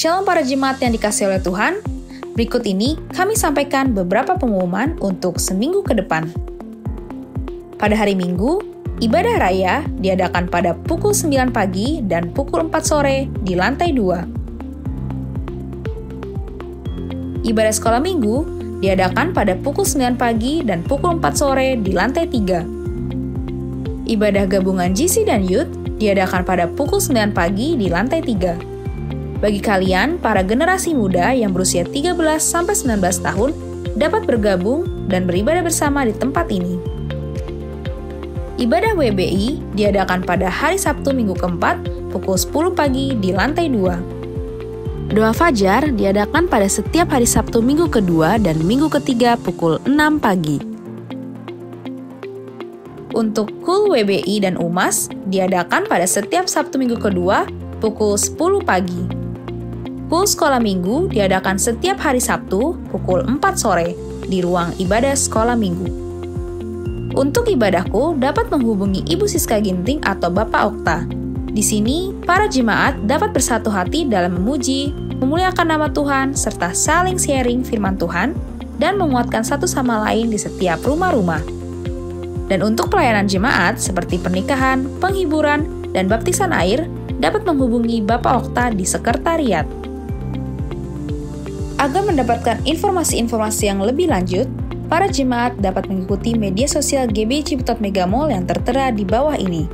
Shalom para jemaat yang dikasihi oleh Tuhan. Berikut ini kami sampaikan beberapa pengumuman untuk seminggu ke depan. Pada hari Minggu, ibadah raya diadakan pada pukul 9 pagi dan pukul 4 sore di lantai 2. Ibadah sekolah minggu diadakan pada pukul 9 pagi dan pukul 4 sore di lantai 3. Ibadah gabungan GC dan Youth diadakan pada pukul 9 pagi di lantai 3. Bagi kalian, para generasi muda yang berusia 13-19 tahun dapat bergabung dan beribadah bersama di tempat ini. Ibadah WBI diadakan pada hari Sabtu minggu keempat pukul 10 pagi di lantai 2. Doa Fajar diadakan pada setiap hari Sabtu minggu kedua dan minggu ketiga pukul 6 pagi. Untuk KUL WBI dan UMAS diadakan pada setiap Sabtu minggu kedua pukul 10 pagi. KUL Sekolah Minggu diadakan setiap hari Sabtu pukul 4 sore di ruang ibadah sekolah minggu. Untuk ibadahku dapat menghubungi Ibu Siska Ginting atau Bapak Okta. Di sini, para jemaat dapat bersatu hati dalam memuji, memuliakan nama Tuhan, serta saling sharing firman Tuhan dan menguatkan satu sama lain di setiap rumah-rumah. Dan untuk pelayanan jemaat seperti pernikahan, penghiburan, dan baptisan air dapat menghubungi Bapak Okta di sekretariat. Agar mendapatkan informasi-informasi yang lebih lanjut, para jemaat dapat mengikuti media sosial GBI Ciputat Mega Mall yang tertera di bawah ini.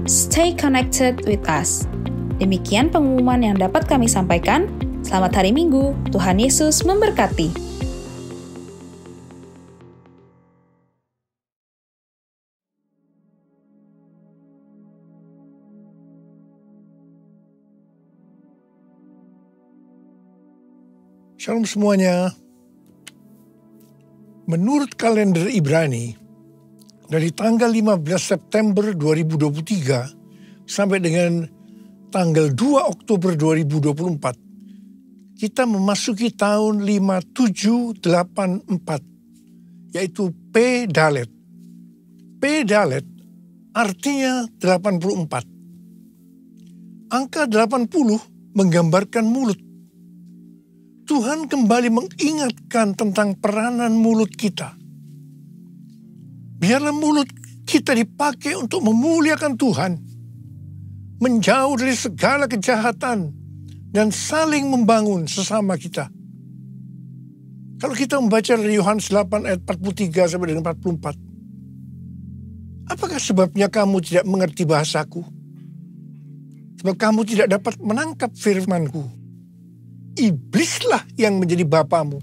Stay connected with us. Demikian pengumuman yang dapat kami sampaikan. Selamat hari Minggu, Tuhan Yesus memberkati. Shalom semuanya. Menurut kalender Ibrani, dari tanggal 15 September 2023 sampai dengan tanggal 2 Oktober 2024, kita memasuki tahun 5784, yaitu P Dalet. P Dalet artinya 84. Angka 80 menggambarkan mulut. Tuhan kembali mengingatkan tentang peranan mulut kita. Biarlah mulut kita dipakai untuk memuliakan Tuhan, menjauh dari segala kejahatan, dan saling membangun sesama kita. Kalau kita membaca dari Yohanes 8 ayat 43 sampai dengan 44, apakah sebabnya kamu tidak mengerti bahasaku? Sebab kamu tidak dapat menangkap firmanku. Iblislah yang menjadi bapamu,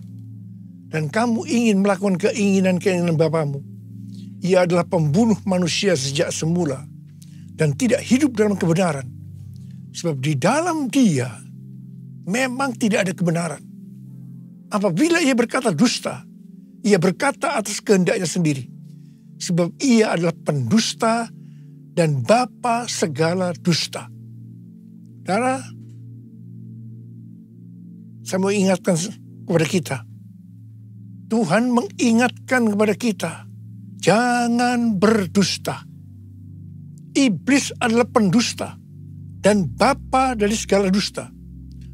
dan kamu ingin melakukan keinginan-keinginan bapamu. Ia adalah pembunuh manusia sejak semula, dan tidak hidup dalam kebenaran. Sebab di dalam dia memang tidak ada kebenaran. Apabila ia berkata dusta, ia berkata atas kehendaknya sendiri. Sebab ia adalah pendusta dan bapa segala dusta. Saudara, saya mau ingatkan kepada kita. Tuhan mengingatkan kepada kita, jangan berdusta. Iblis adalah pendusta dan bapa dari segala dusta.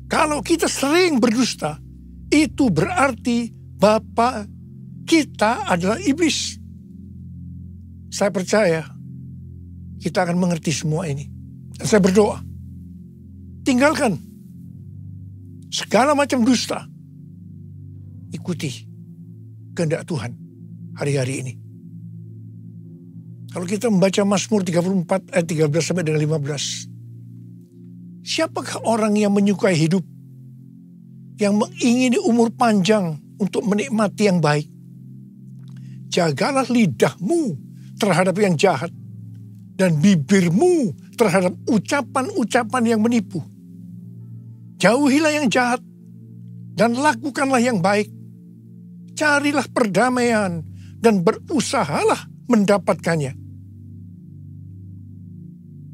Kalau kita sering berdusta, itu berarti bapa kita adalah iblis. Saya percaya kita akan mengerti semua ini. Dan saya berdoa, tinggalkan segala macam dusta. Ikuti kehendak Tuhan hari-hari ini. Kalau kita membaca Mazmur 34 ayat 13 sampai dengan 15. Siapakah orang yang menyukai hidup, yang mengingini umur panjang untuk menikmati yang baik? Jagalah lidahmu terhadap yang jahat, dan bibirmu terhadap ucapan-ucapan yang menipu. Jauhilah yang jahat dan lakukanlah yang baik. Carilah perdamaian dan berusahalah mendapatkannya.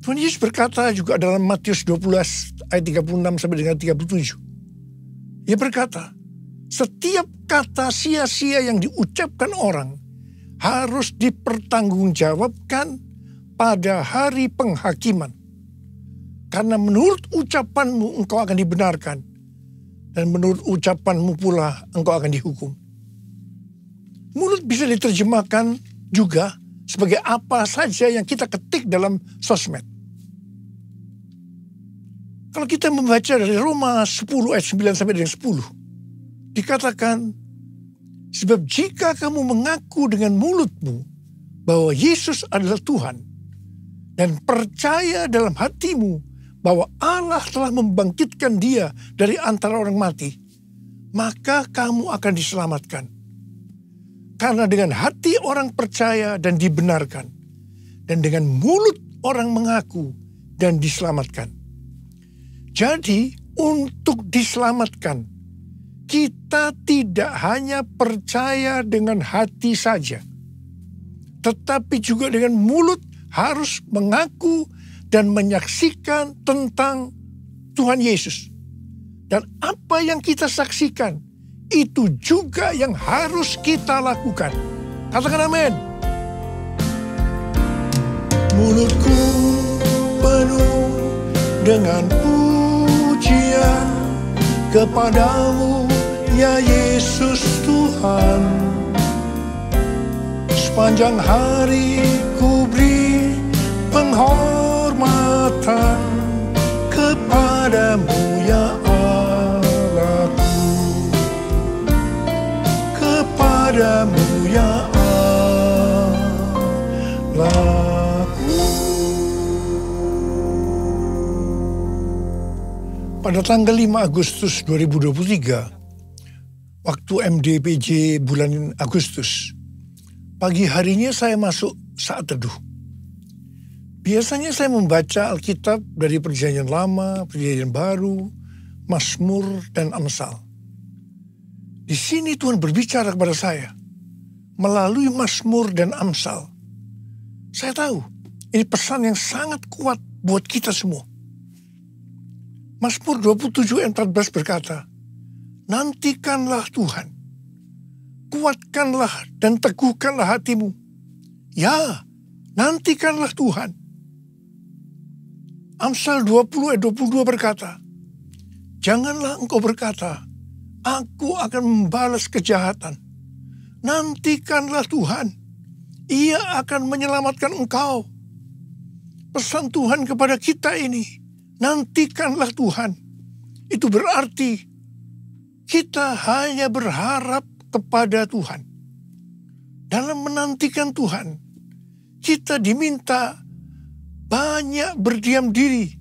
Tuhan Yesus berkata juga dalam Matius 12 ayat 36 sampai dengan 37. Ia berkata, setiap kata sia-sia yang diucapkan orang harus dipertanggungjawabkan pada hari penghakiman. Karena menurut ucapanmu engkau akan dibenarkan, dan menurut ucapanmu pula engkau akan dihukum. Mulut bisa diterjemahkan juga sebagai apa saja yang kita ketik dalam sosmed. Kalau kita membaca dari Roma 10 ayat 9 sampai dengan 10, dikatakan, sebab jika kamu mengaku dengan mulutmu bahwa Yesus adalah Tuhan, dan percaya dalam hatimu bahwa Allah telah membangkitkan dia dari antara orang mati, maka kamu akan diselamatkan. Karena dengan hati orang percaya dan dibenarkan, dan dengan mulut orang mengaku dan diselamatkan. Jadi untuk diselamatkan, kita tidak hanya percaya dengan hati saja, tetapi juga dengan mulut harus mengaku dan menyaksikan tentang Tuhan Yesus. Dan apa yang kita saksikan, itu juga yang harus kita lakukan. Katakan amin. Mulutku penuh dengan pujian kepadamu, ya Yesus Tuhan. Sepanjang hari ku beri penghormatan kepadamu, ya Allahku. Kepadamu, ya Allahku. Pada tanggal 5 Agustus 2023, waktu MDPJ bulan Agustus, pagi harinya saya masuk saat teduh. Biasanya saya membaca Alkitab dari Perjanjian Lama, Perjanjian Baru, Mazmur, dan Amsal. Di sini Tuhan berbicara kepada saya melalui Mazmur dan Amsal. Saya tahu ini pesan yang sangat kuat buat kita semua. Mazmur 27 ayat 14 berkata, nantikanlah Tuhan, kuatkanlah dan teguhkanlah hatimu. Ya, nantikanlah Tuhan. Amsal 20 ayat 22 berkata, janganlah engkau berkata, aku akan membalas kejahatan. Nantikanlah Tuhan, Ia akan menyelamatkan engkau. Pesan Tuhan kepada kita ini, nantikanlah Tuhan. Itu berarti kita hanya berharap kepada Tuhan. Dalam menantikan Tuhan, kita diminta banyak berdiam diri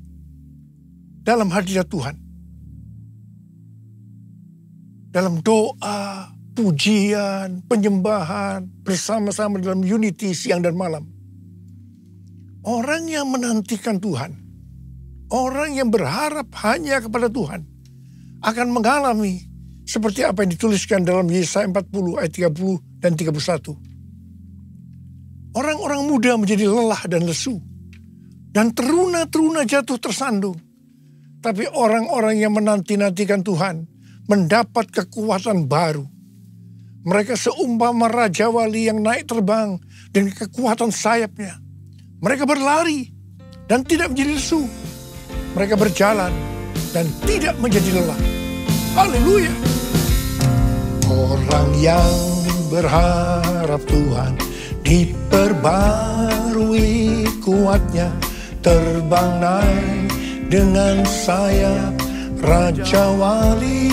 dalam hadirat Tuhan. Dalam doa, pujian, penyembahan, bersama-sama dalam unity siang dan malam. Orang yang menantikan Tuhan, orang yang berharap hanya kepada Tuhan, akan mengalami seperti apa yang dituliskan dalam Yesaya 40 ayat 30 dan 31. Orang-orang muda menjadi lelah dan lesu, dan teruna-teruna jatuh tersandung. Tapi orang-orang yang menanti-nantikan Tuhan mendapat kekuatan baru. Mereka seumpama Raja Wali yang naik terbang dengan kekuatan sayapnya. Mereka berlari dan tidak menjadi lesu. Mereka berjalan dan tidak menjadi lelah. Haleluya. Orang yang berharap Tuhan diperbarui kuatnya, terbang naik dengan sayap Raja Wali.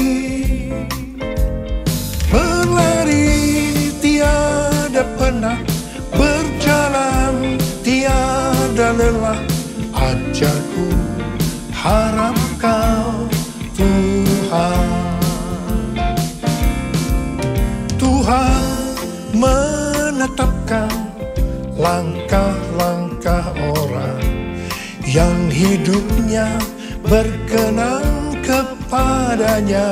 Berlari tiada penat, berjalan tiada lelah. Ajarku harap kau Tuhan. Tuhan menetapkan langkah-langkah orang yang hidupnya berkenan kepadanya.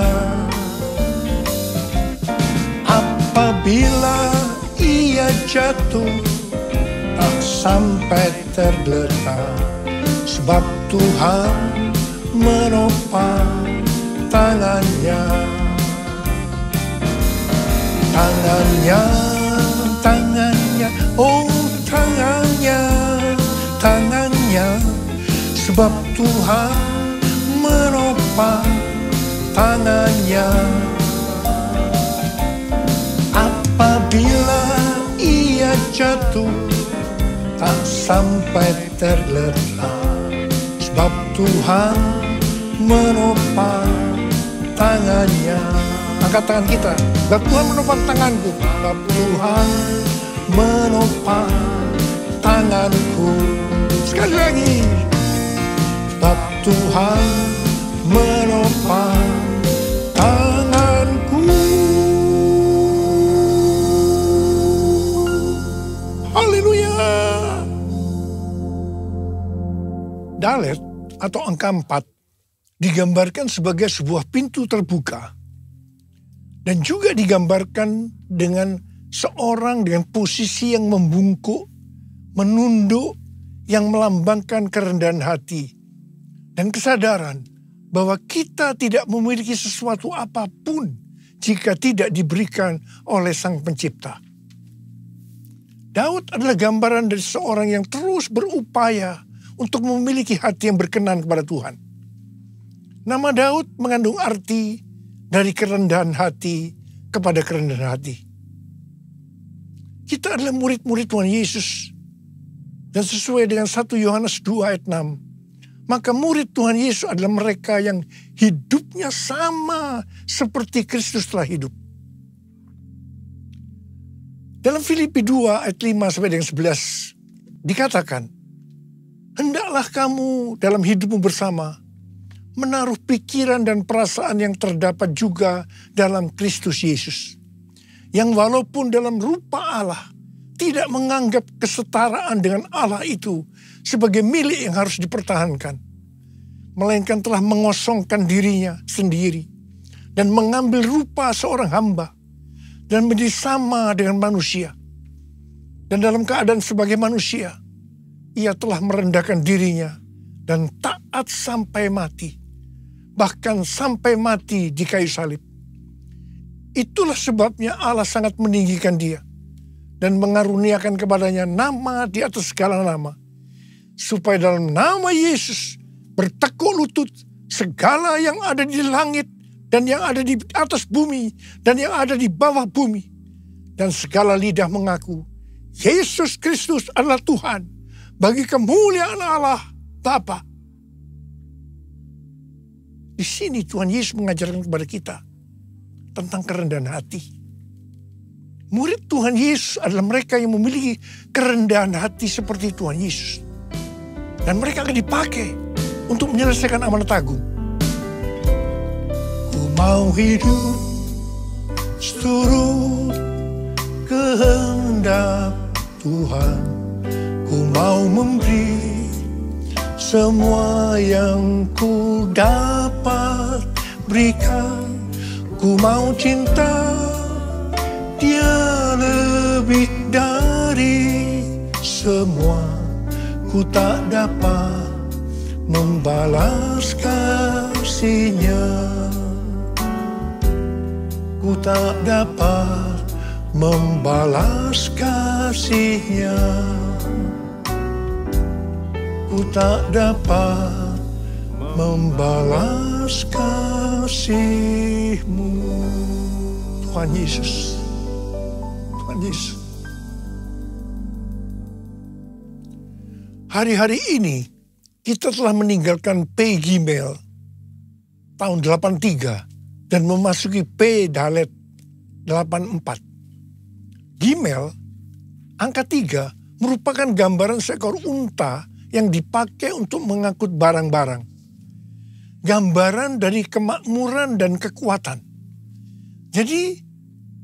Apabila ia jatuh, tak sampai tergeletak, sebab Tuhan menopang tangannya. Tangannya, tangannya, oh tangannya, tangannya, sebab Tuhan menopang tangannya. Apabila ia jatuh, tak sampai terletak, sebab Tuhan menopang tangannya. Angkat tangan kita, sebab Tuhan menopang tanganku, sebab Tuhan menopang tanganku. Sekali lagi, sebab Tuhan menopang tanganku. Haleluya. Dalet atau angka 4 digambarkan sebagai sebuah pintu terbuka, dan juga digambarkan dengan seorang dengan posisi yang membungkuk, menunduk, yang melambangkan kerendahan hati dan kesadaran bahwa kita tidak memiliki sesuatu apapun jika tidak diberikan oleh Sang Pencipta. Daud adalah gambaran dari seorang yang terus berupaya untuk memiliki hati yang berkenan kepada Tuhan. Nama Daud mengandung arti dari kerendahan hati kepada kerendahan hati. Kita adalah murid-murid Tuhan Yesus. Dan sesuai dengan 1 Yohanes 2 ayat 6, maka murid Tuhan Yesus adalah mereka yang hidupnya sama seperti Kristus telah hidup. Dalam Filipi 2 ayat 5 sampai dengan 11 dikatakan, hendaklah kamu dalam hidupmu bersama menaruh pikiran dan perasaan yang terdapat juga dalam Kristus Yesus, yang walaupun dalam rupa Allah tidak menganggap kesetaraan dengan Allah itu sebagai milik yang harus dipertahankan, melainkan telah mengosongkan dirinya sendiri dan mengambil rupa seorang hamba dan menjadi sama dengan manusia. Dan dalam keadaan sebagai manusia, ia telah merendahkan dirinya dan taat sampai mati, bahkan sampai mati di kayu salib. Itulah sebabnya Allah sangat meninggikan dia dan mengaruniakan kepadanya nama di atas segala nama, supaya dalam nama Yesus bertekuk lutut segala yang ada di langit dan yang ada di atas bumi dan yang ada di bawah bumi, dan segala lidah mengaku Yesus Kristus adalah Tuhan, bagi kemuliaan Allah Bapa. Di sini Tuhan Yesus mengajarkan kepada kita tentang kerendahan hati. Murid Tuhan Yesus adalah mereka yang memiliki kerendahan hati seperti Tuhan Yesus. Dan mereka akan dipakai untuk menyelesaikan amanat agung. Ku mau hidup seturut kehendak Tuhan. Ku mau memberi semua yang ku dapat berikan. Ku mau cinta Dia lebih dari semua. Ku tak dapat membalas kasih-Nya. Ku tak dapat membalas kasih-Nya. Ku tak dapat membalas kasih-Mu. Tuhan Yesus. Tuhan Yesus. Hari-hari ini kita telah meninggalkan P Gimel tahun 83 dan memasuki P Dalet 84. Gimel, angka 3, merupakan gambaran seekor unta yang dipakai untuk mengangkut barang-barang. Gambaran dari kemakmuran dan kekuatan. Jadi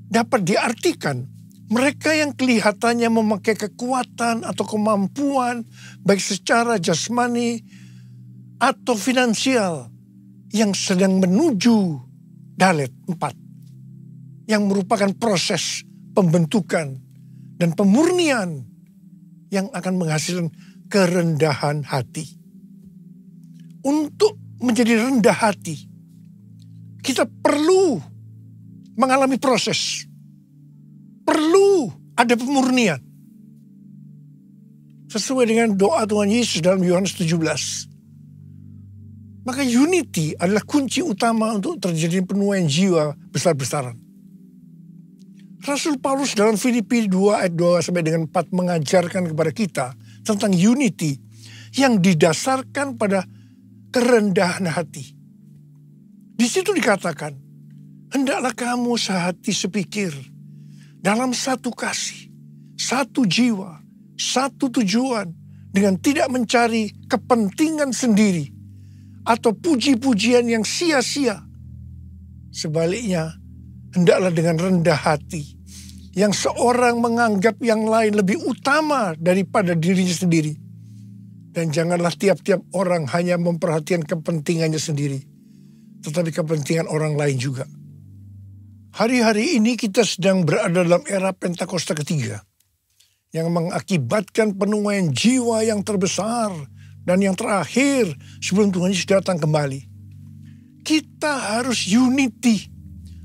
dapat diartikan mereka yang kelihatannya memakai kekuatan atau kemampuan baik secara jasmani atau finansial yang sedang menuju Dalet 4, yang merupakan proses pembentukan dan pemurnian yang akan menghasilkan kerendahan hati. Untuk menjadi rendah hati, kita perlu mengalami proses. Perlu ada pemurnian. Sesuai dengan doa Tuhan Yesus dalam Yohanes 17. Maka unity adalah kunci utama untuk terjadi penuaian jiwa besar-besaran. Rasul Paulus dalam Filipi 2 ayat 2 sampai dengan 4 mengajarkan kepada kita tentang unity yang didasarkan pada kerendahan hati. Di situ dikatakan, hendaklah kamu sehati sepikir dalam satu kasih, satu jiwa, satu tujuan, dengan tidak mencari kepentingan sendiri atau puji-pujian yang sia-sia. Sebaliknya, hendaklah dengan rendah hati, yang seorang menganggap yang lain lebih utama daripada dirinya sendiri. Dan janganlah tiap-tiap orang hanya memperhatikan kepentingannya sendiri, tetapi kepentingan orang lain juga. Hari-hari ini kita sedang berada dalam era Pentakosta ketiga, yang mengakibatkan penuaian jiwa yang terbesar dan yang terakhir sebelum Tuhan Yesus datang kembali. Kita harus unity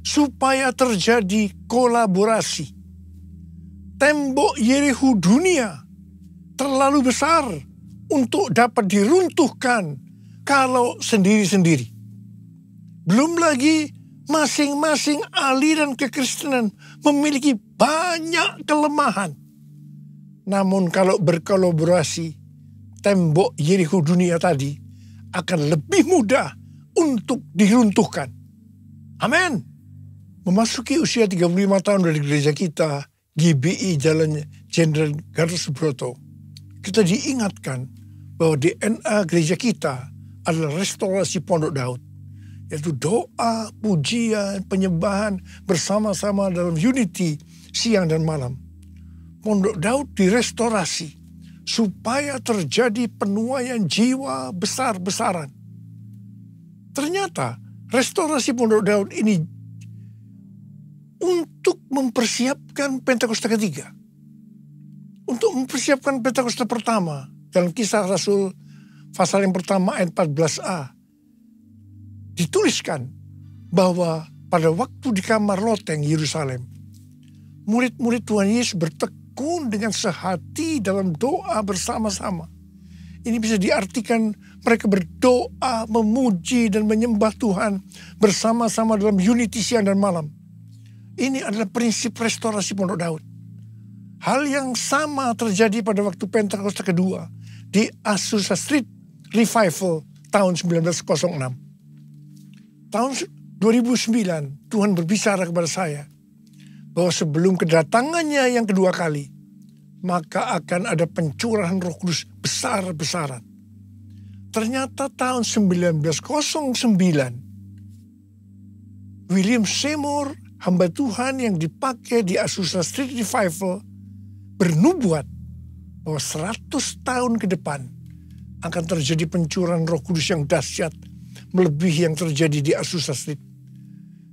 supaya terjadi kolaborasi. Tembok Yerikho dunia terlalu besar untuk dapat diruntuhkan kalau sendiri-sendiri. Belum lagi masing-masing aliran kekristenan memiliki banyak kelemahan. Namun kalau berkolaborasi, tembok Yerikho dunia tadi akan lebih mudah untuk diruntuhkan. Amin. Memasuki usia 35 tahun dari gereja kita, GBI Jalan Jenderal Gatot Subroto, kita diingatkan bahwa DNA gereja kita adalah restorasi Pondok Daud, yaitu doa, pujian, penyembahan bersama-sama dalam unity siang dan malam. Pondok Daud direstorasi supaya terjadi penuaian jiwa besar-besaran. Ternyata restorasi Pondok Daud ini untuk mempersiapkan Pentakosta ketiga. Untuk mempersiapkan Pentakosta pertama, dalam Kisah Rasul pasal yang pertama ayat 14a, dituliskan bahwa pada waktu di kamar loteng Yerusalem, murid-murid Tuhan Yesus bertekun dengan sehati dalam doa bersama-sama. Ini bisa diartikan mereka berdoa, memuji dan menyembah Tuhan bersama-sama dalam unity siang dan malam. Ini adalah prinsip restorasi Pondok Daud. Hal yang sama terjadi pada waktu Pentakosta kedua di Azusa Street Revival tahun 1906. Tahun 2009 Tuhan berbicara kepada saya bahwa sebelum kedatangannya yang kedua kali, maka akan ada pencurahan Roh Kudus besar-besaran. Ternyata tahun 1909, William Seymour, hamba Tuhan yang dipakai di Azusa Street Revival, bernubuat bahwa 100 tahun ke depan akan terjadi pencurahan Roh Kudus yang dahsyat, melebihi yang terjadi di Azusa Street.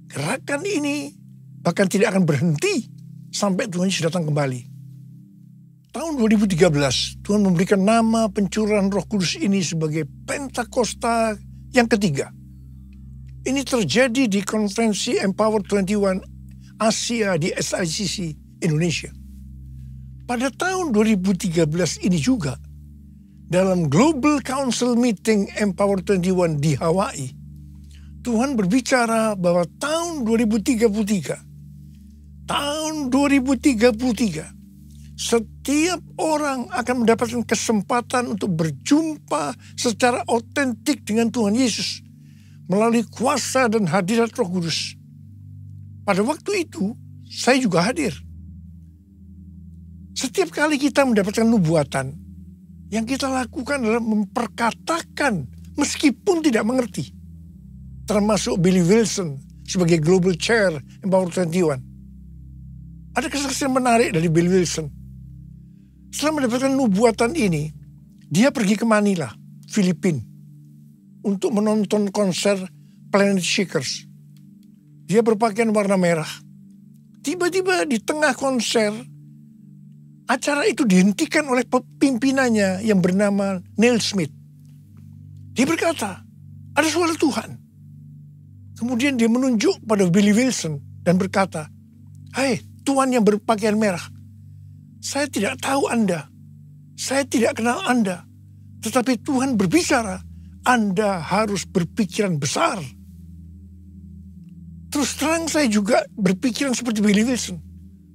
Gerakan ini bahkan tidak akan berhenti sampai Tuhan Yesus datang kembali. Tahun 2013, Tuhan memberikan nama pencurahan Roh Kudus ini sebagai Pentakosta yang ketiga. Ini terjadi di konferensi Empower 21 Asia di SICC Indonesia. Pada tahun 2013 ini juga, dalam Global Council Meeting Empower 21 di Hawaii, Tuhan berbicara bahwa tahun 2033, setiap orang akan mendapatkan kesempatan untuk berjumpa secara otentik dengan Tuhan Yesus melalui kuasa dan hadirat Roh Kudus. Pada waktu itu, saya juga hadir. Setiap kali kita mendapatkan nubuatan, yang kita lakukan adalah memperkatakan meskipun tidak mengerti. Termasuk Billy Wilson sebagai Global Chair Empower 21. Ada kesaksian menarik dari Billy Wilson. Setelah mendapatkan nubuatan ini, dia pergi ke Manila, Filipina, untuk menonton konser Planet Shakers. Dia berpakaian warna merah. Tiba-tiba di tengah konser, acara itu dihentikan oleh pimpinannya yang bernama Neil Smith. Dia berkata, ada suara Tuhan. Kemudian dia menunjuk pada Billy Wilson dan berkata, "Hai, Tuhan yang berpakaian merah, saya tidak tahu Anda, saya tidak kenal Anda, tetapi Tuhan berbicara, Anda harus berpikiran besar. Terus terang saya juga berpikiran seperti Billy Wilson.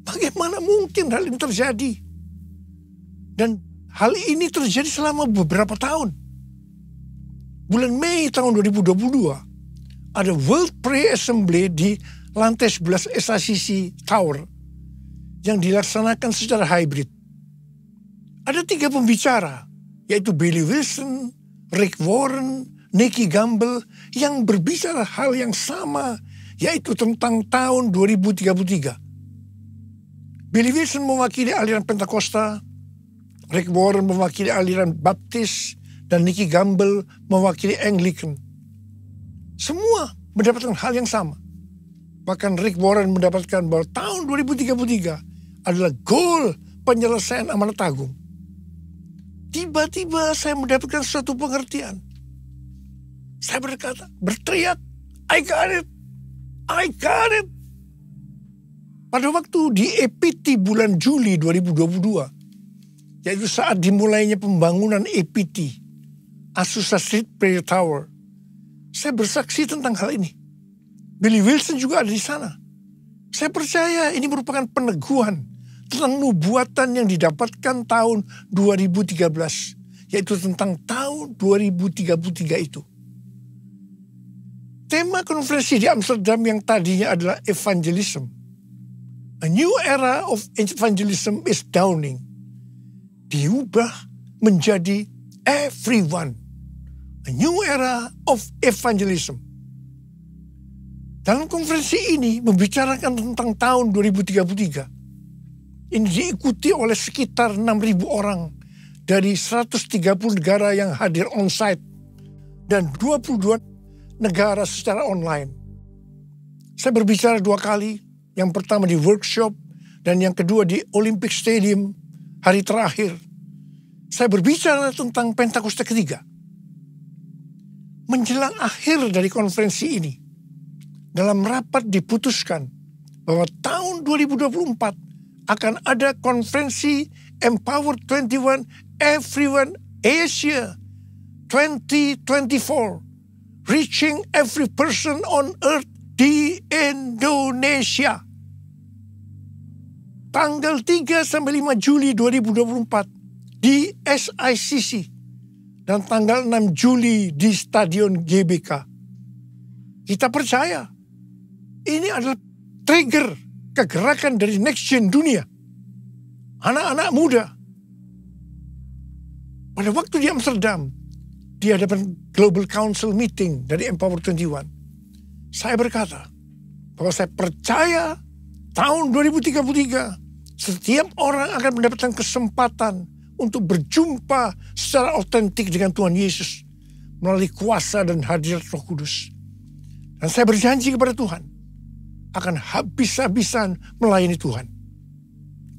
Bagaimana mungkin hal ini terjadi? Dan hal ini terjadi selama beberapa tahun. Bulan Mei tahun 2022, ada World Prayer Assembly di lantai 11 SICC Tower yang dilaksanakan secara hybrid. Ada 3 pembicara, yaitu Billy Wilson, Rick Warren, Nicky Gamble, yang berbicara hal yang sama, yaitu tentang tahun 2033. Billy Wilson mewakili aliran Pentakosta, Rick Warren mewakili aliran Baptis, dan Nicky Gamble mewakili Anglican. Semua mendapatkan hal yang sama. Bahkan Rick Warren mendapatkan bahwa tahun 2033 adalah goal penyelesaian amanat agung. Tiba-tiba saya mendapatkan suatu pengertian. Saya berteriak, I got it! I got it! Pada waktu di EPT bulan Juli 2022, yaitu saat dimulainya pembangunan EPT, Azusa Street Prayer Tower, saya bersaksi tentang hal ini. Billy Wilson juga ada di sana. Saya percaya ini merupakan peneguhan tentang nubuatan yang didapatkan tahun 2013, yaitu tentang tahun 2033 itu. Tema konferensi di Amsterdam yang tadinya adalah evangelism. A new era of evangelism is dawning. Diubah menjadi everyone. A new era of evangelism. Dalam konferensi ini membicarakan tentang tahun 2033. Ini diikuti oleh sekitar 6.000 orang dari 130 negara yang hadir on-site dan 22 negara secara online. Saya berbicara 2 kali, yang pertama di workshop dan yang kedua di Olympic Stadium hari terakhir. Saya berbicara tentang Pentakosta ketiga. Menjelang akhir dari konferensi ini, dalam rapat diputuskan bahwa tahun 2024 akan ada konferensi Empower 21 Everyone Asia 2024, Reaching Every Person on Earth di Indonesia. Tanggal 3 sampai 5 Juli 2024 di SICC dan tanggal 6 Juli di Stadion GBK. Kita percaya ini adalah trigger kegerakan dari next gen dunia. Anak-anak muda. Pada waktu di Amsterdam, di hadapan Global Council Meeting dari Empower 21, saya berkata bahwa saya percaya tahun 2033 setiap orang akan mendapatkan kesempatan untuk berjumpa secara otentik dengan Tuhan Yesus melalui kuasa dan hadirat Roh Kudus. Dan saya berjanji kepada Tuhan akan habis-habisan melayani Tuhan.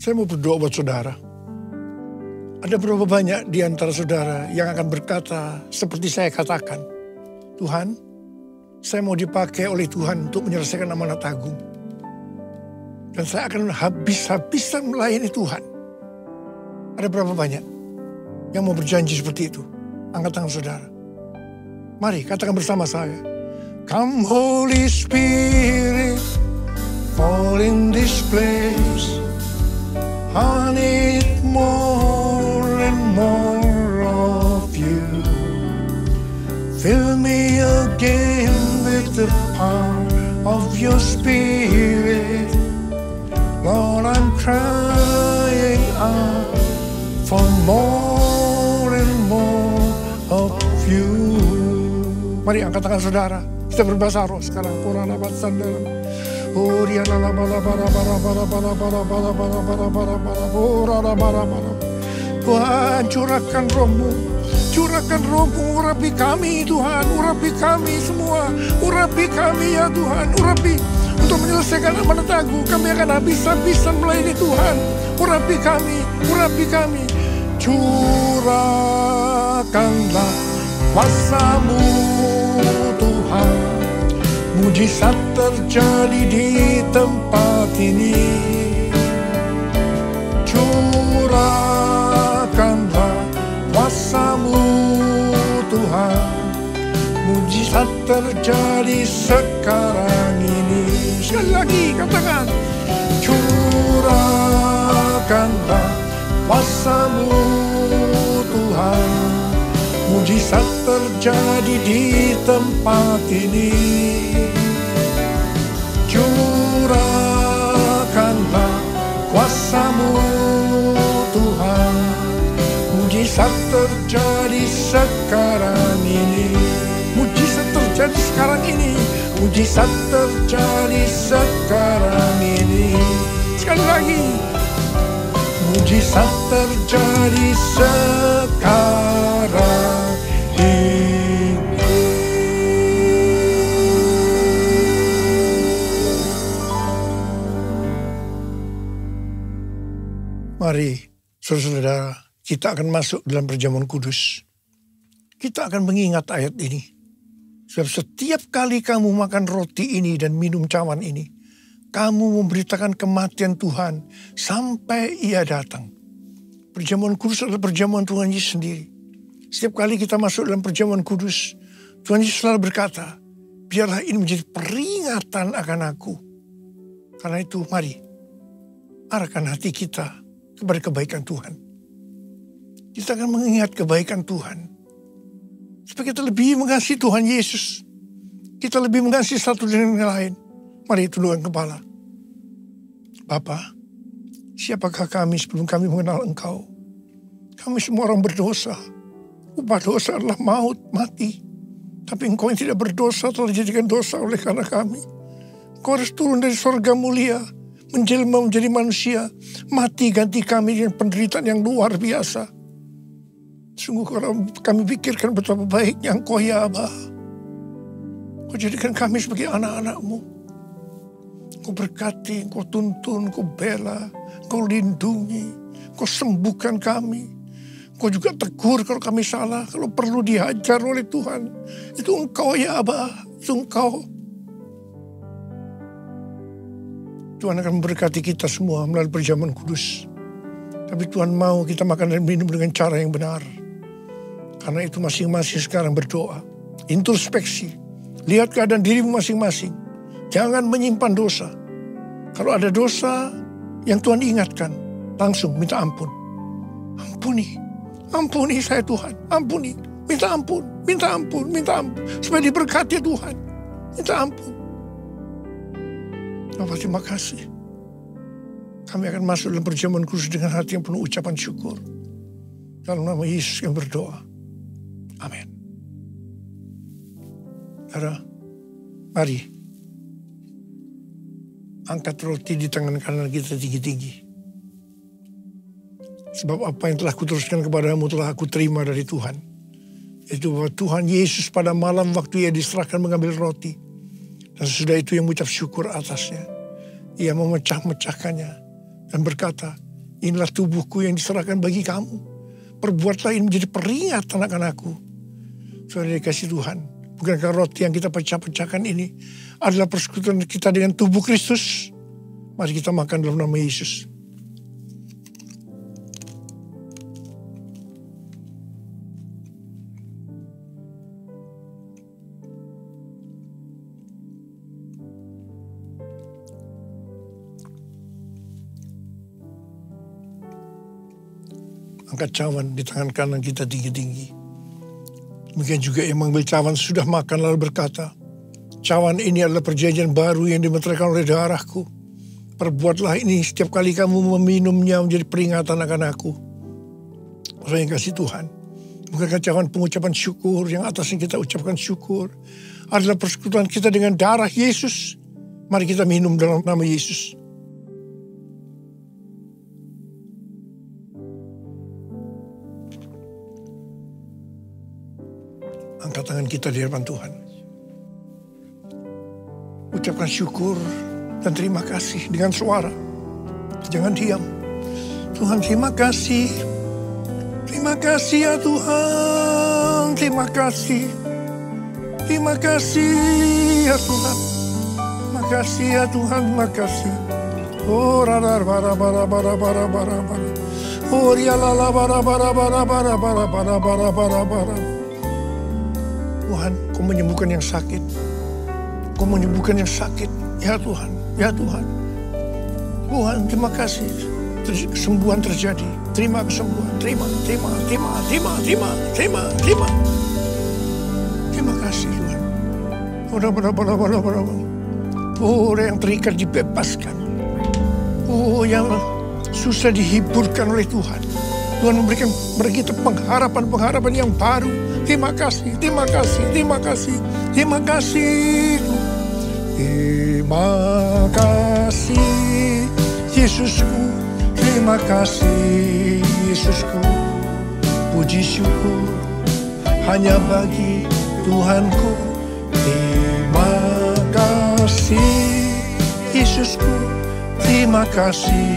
Saya mau berdoa buat saudara. Ada berapa banyak di antara saudara yang akan berkata seperti saya katakan, Tuhan, saya mau dipakai oleh Tuhan untuk menyelesaikan amanat agung. Dan saya akan habis-habisan melayani Tuhan. Ada berapa banyak yang mau berjanji seperti itu? Angkat tangan saudara. Mari katakan bersama saya. Come Holy Spirit, fall in this place. I need more and more of you. Fill me again with the power of your Spirit. Lord, I'm crying out for more and more of you. Mari angkat tangan saudara. Kita berbahasa roh sekarang. Kurang dapat sandal. Tuhan, curahkan rohmu. Curahkan rohmu, urapi kami Tuhan. Urapi kami semua. Urapi kami ya Tuhan. Urapi untuk menyelesaikan amanat agung. Kami akan habis-habisan melayani Tuhan. Urapi kami. Urapi kami. Curahkanlah kuasa-Mu Tuhan. Mujizat terjadi di tempat ini. Curahkanlah kuasa-Mu Tuhan. mujizat terjadi sekarang ini. Sekali lagi katakan, curahkanlah kuasa-Mu Tuhan, mujizat terjadi di tempat ini. Curahkanlah kuasa-Mu Tuhan, mujizat terjadi sekarang ini. Mujizat terjadi sekarang ini. Mujizat terjadi sekarang ini. Sekali lagi, mujizat terjadi sekarang ini. Mari, saudara-saudara, kita akan masuk dalam perjamuan kudus. Kita akan mengingat ayat ini. Sebab setiap kali kamu makan roti ini dan minum cawan ini, kamu memberitakan kematian Tuhan sampai Ia datang. Perjamuan kudus adalah perjamuan Tuhan Yesus sendiri. Setiap kali kita masuk dalam perjamuan kudus, Tuhan Yesus selalu berkata, biarlah ini menjadi peringatan akan aku. Karena itu mari, arahkan hati kita kepada kebaikan Tuhan. Kita akan mengingat kebaikan Tuhan. Supaya kita lebih mengasihi Tuhan Yesus. Kita lebih mengasihi satu dengan yang lain. Mari tundukkan kepala. Bapa, siapakah kami sebelum kami mengenal Engkau? Kami semua orang berdosa. Upah dosa adalah maut, mati. Tapi Engkau yang tidak berdosa telah dijadikan dosa oleh karena kami. Engkau harus turun dari surga mulia, menjelma menjadi manusia, mati ganti kami dengan penderitaan yang luar biasa. Sungguh kalau kami pikirkan betapa baiknya Engkau ya Aba. Engkau jadikan kami sebagai anak-anak-Mu. Engkau berkati, Engkau tuntun, Engkau bela, Engkau lindungi, Engkau sembuhkan kami. Engkau juga tegur kalau kami salah, kalau perlu dihajar oleh Tuhan. Itu Engkau ya Aba, itu Engkau. Tuhan akan memberkati kita semua melalui perjamuan kudus. Tapi Tuhan mau kita makan dan minum dengan cara yang benar. Karena itu masing-masing sekarang berdoa. Introspeksi. Lihat keadaan dirimu masing-masing. Jangan menyimpan dosa. Kalau ada dosa yang Tuhan ingatkan, langsung minta ampun. Ampuni. Ampuni saya Tuhan. Ampuni. Minta ampun. Minta ampun. Minta ampun. Supaya diberkati Tuhan. Minta ampun. Bapak, terima kasih. Kami akan masuk dalam perjamuan kudus dengan hati yang penuh ucapan syukur. Dalam nama Yesus yang berdoa. Amin. Saudara, mari angkat roti di tangan kanan kita tinggi-tinggi. Sebab apa yang telah kuteruskan kepadamu telah aku terima dari Tuhan. Yaitu bahwa Tuhan Yesus pada malam waktu Ia diserahkan mengambil roti. Dan sesudah itu Ia mengucap syukur atasnya. Ia memecah-mecahkannya dan berkata, inilah tubuhku yang diserahkan bagi kamu. Perbuatlah ini menjadi peringatan akan aku. Saudara dikasih Tuhan, bukankah roti yang kita pecah-pecahkan ini adalah persekutuan kita dengan tubuh Kristus? Mari kita makan dalam nama Yesus. Angkat cawan di tangan kanan kita tinggi-tinggi. Demikian juga yang mengambil cawan sudah makan lalu berkata, cawan ini adalah perjanjian baru yang dimeteraikan oleh darahku. Perbuatlah ini setiap kali kamu meminumnya menjadi peringatan akan aku. Orang yang kasih Tuhan. Bukankah cawan pengucapan syukur yang atasnya kita ucapkan syukur adalah persekutuan kita dengan darah Yesus. Mari kita minum dalam nama Yesus. Angkat tangan kita di hadapan Tuhan. Ucapkan syukur dan terima kasih dengan suara. Jangan diam. Tuhan terima kasih. Terima kasih ya Tuhan. Terima kasih. Terima kasih ya Tuhan. Terima kasih ya Tuhan. Terima kasih. Oh radar bara bara bara bara bara bara. Oh rialala bara bara bara bara bara bara bara bara bara. Tuhan, Kau menyembuhkan yang sakit. Kau menyembuhkan yang sakit. Ya Tuhan, ya Tuhan. Tuhan, terima kasih. Kesembuhan terjadi. Terima kesembuhan. Terima. Terima kasih Tuhan. Oh, yang terikat dibebaskan. Oh, yang susah dihiburkan oleh Tuhan. Tuhan memberikan kita pengharapan yang baru. Terima kasih. Terima kasih Yesusku. Terima kasih Yesusku. Puji syukur hanya bagi Tuhanku. Terima kasih Yesusku. Terima kasih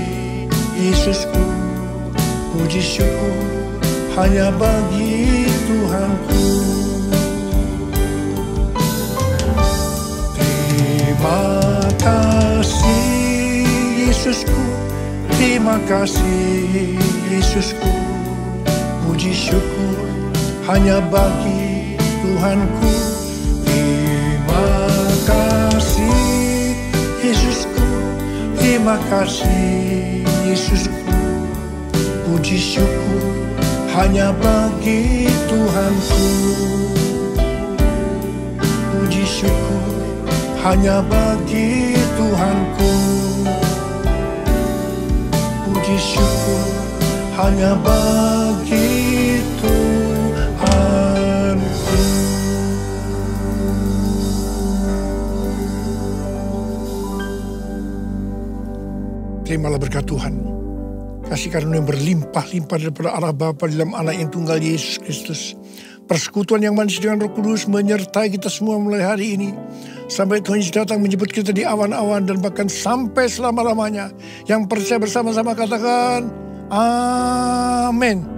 Yesusku. Puji syukur hanya bagi Tuhanku. Terima kasih Yesusku. Terima kasih Yesusku. Puji syukur hanya bagi Tuhanku. Terima kasih Yesusku. Terima kasih Yesusku. Puji syukur hanya bagi Tuhanku. Puji syukur hanya bagi Tuhanku. Puji syukur hanya bagi Tuhanku. Terimalah berkat Tuhan. Kasih karunia yang berlimpah-limpah daripada Allah Bapa dalam Anak yang tunggal Yesus Kristus. Persekutuan yang manis dengan Roh Kudus menyertai kita semua mulai hari ini. Sampai Tuhan Yesus datang menjemput kita di awan-awan dan bahkan sampai selama-lamanya. Yang percaya bersama-sama katakan, Amin.